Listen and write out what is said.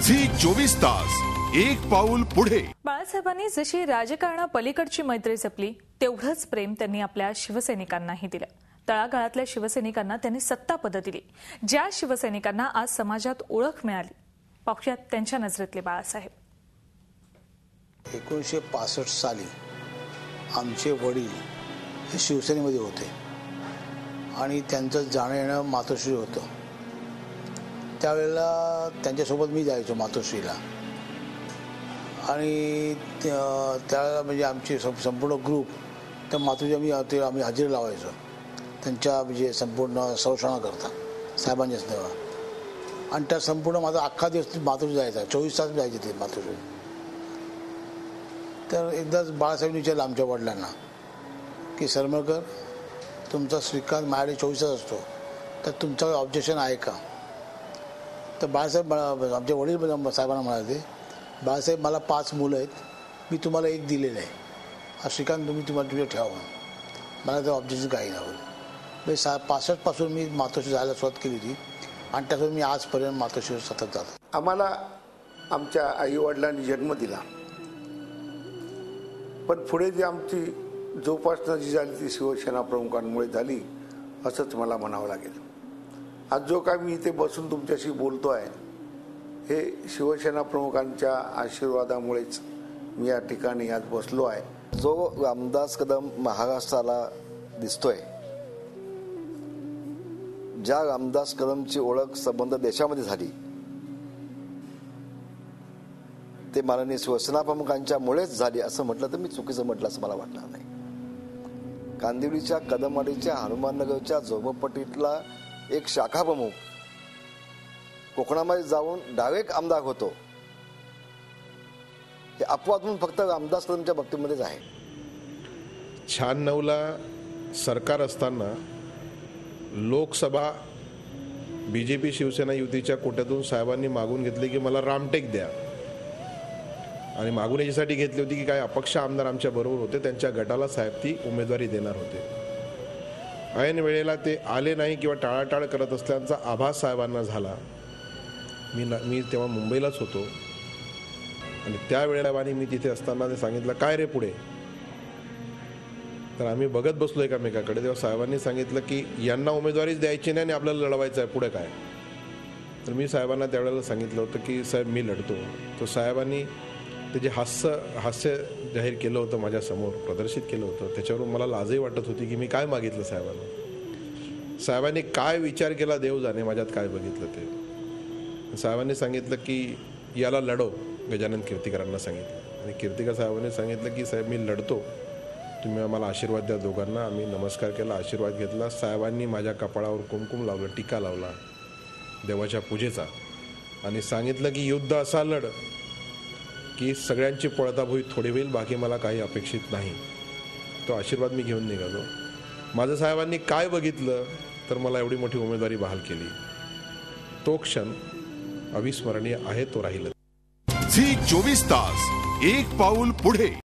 Zee 24 तास एक पाऊल पुढे। बाळासाहेबांनी जशी राजकारणापलीकडची मैत्री जपली तेवढंच प्रेम त्यांनी आपल्या शिवसैनिकांनाही दिलं। तळागाळातल्या शिवसैनिकांना त्यांनी सत्तापदं दिली। ज्या शिवसैनिकांना आज समाजात ओळख मिळाली, पाहुयात त्यांच्या नजरेतले बाळासाहेब। 1965 साली आमचे वडील हे शिवसेनेमध्ये होते आणि त्यांचं जाणं येणं मातोश्री होतं। त्यावेळेला त्यांच्यासोबत मी जायचो मातोश्रीला आणि त्यावेळेला म्हणजे आमची संपूर्ण ग्रुप त्या मातोश्री आम्ही हजेरी लावायचो त्यांच्या म्हणजे संपूर्ण संरक्षणा करता साहेबांच्याच तेव्हा। आणि त्या संपूर्ण माझा अख्खा दिवस मातोश्री जायचा, 24 तास जायचे ते मातोश्री। तर एकदाच बाळासाहेबांनी विचारलं आमच्या वडिलांना की सरमळकर, तुमचा श्रीकांत माझ्याकडे 24 तास असतो, तर तुमचं ऑब्जेक्शन आहे का? तर बाळासाहेब आमचे वडील साहेबांना म्हणाले, बाळासाहेब मला 5 मुलं आहेत, मी तुम्हाला एक दिलेलं आहे, हा श्रीकांत तुम्हाला तुझ्या ठेवा, मला तर ऑब्जेक्शन काही नव्हतं। म्हणजे 65 पासून मी मातोश्री जायला सुरुवात केली होती आणि त्यातून मी आजपर्यंत मातोश्रीवर सतत जातो। आम्हाला आमच्या आईवडिलांनी जन्म दिला, पण पुढे जी आमची जोपासना जी झाली ती शिवसेना प्रमुखांमुळे झाली असंच मला म्हणावं लागेल। आज जो काय मी इथे बसून तुमच्याशी बोलतो आहे हे शिवसेना प्रमुखांच्या आशीर्वादामुळेच मी या ठिकाणी आज बसलो आहे। जो रामदास कदम महाराष्ट्राला दिसतोय, ज्या रामदास कदमची ओळख संबंध देशामध्ये झाली ते माननीय शिवसेना प्रमुखांच्या मुळेच झाली असं म्हटलं तर मी चुकीचं म्हटलं असं मला वाटणार नाही। कांदिवलीच्या कदमवाडीच्या हनुमाननगरच्या झोपडपट्टीतला एक शाखा प्रमुख कोकणामध्ये जाऊन डायरेक्ट आमदार होतो, हे अपवाद म्हणून फक्त रामदास कदमच्या बाबतीमध्येच आहे। 96ला सरकार असताना लोकसभा बीजेपी शिवसेना युतीच्या कोट्यातून साहेबांनी मागून घेतले की मला रामटेक द्या, आणि मागून याच्यासाठी घेतली होती की काय अपक्ष आमदार आमच्या बरोबर होते, त्यांच्या गटाला साहेब ती उमेदवारी देणार होते। ऐन वेळेला ते आले नाही किंवा टाळाटाळ करत असल्याचा आभास साहेबांना झाला। मी तेव्हा मुंबईलाच होतो आणि त्यावेळेला मी तिथे असताना ते सांगितलं, काय रे पुढे? तर आम्ही बघत बसलो एकामेकाकडे। तेव्हा साहेबांनी सांगितलं की यांना उमेदवारीच द्यायची नाही आणि आपल्याला लढवायचं आहे, पुढे काय? तर मी साहेबांना त्यावेळेला सांगितलं होतं की साहेब मी लढतो। तो साहेबांनी ते जे हास्य जाहीर केलं होतं, माझ्यासमोर प्रदर्शित केलं होतं, त्याच्यावरून मला लाजही वाटत होती की मी काय मागितलं साहेबांना। साहेबांनी काय विचार केला देव जाणे, माझ्यात काय बघितलं ते। साहेबांनी सांगितलं की याला लढव, गजानन कीर्तीकरांना सांगितलं, आणि कीर्तीकर साहेबांनी सांगितलं की साहेब मी लढतो, तुम्ही आम्हाला आशीर्वाद द्या दोघांना। आम्ही नमस्कार केला, आशीर्वाद घेतला। साहेबांनी माझ्या कपाळावर कुंकुम लावलं, टीका लावला देवाच्या पूजेचा, आणि सांगितलं की युद्ध असा लढ की सगळ्यांची पळताभुई थोडी होईल, बाकी मला काही अपेक्षित नाही। तो आशीर्वाद मी घेऊन निघालो। माझं साहेबांनी काय बघितलं तर मला एवढी मोठी उमेदवारी बहाल केली, तो क्षण अविस्मरणीय आहे, तो राहील। झी 24 तास एक पाऊल पुढे।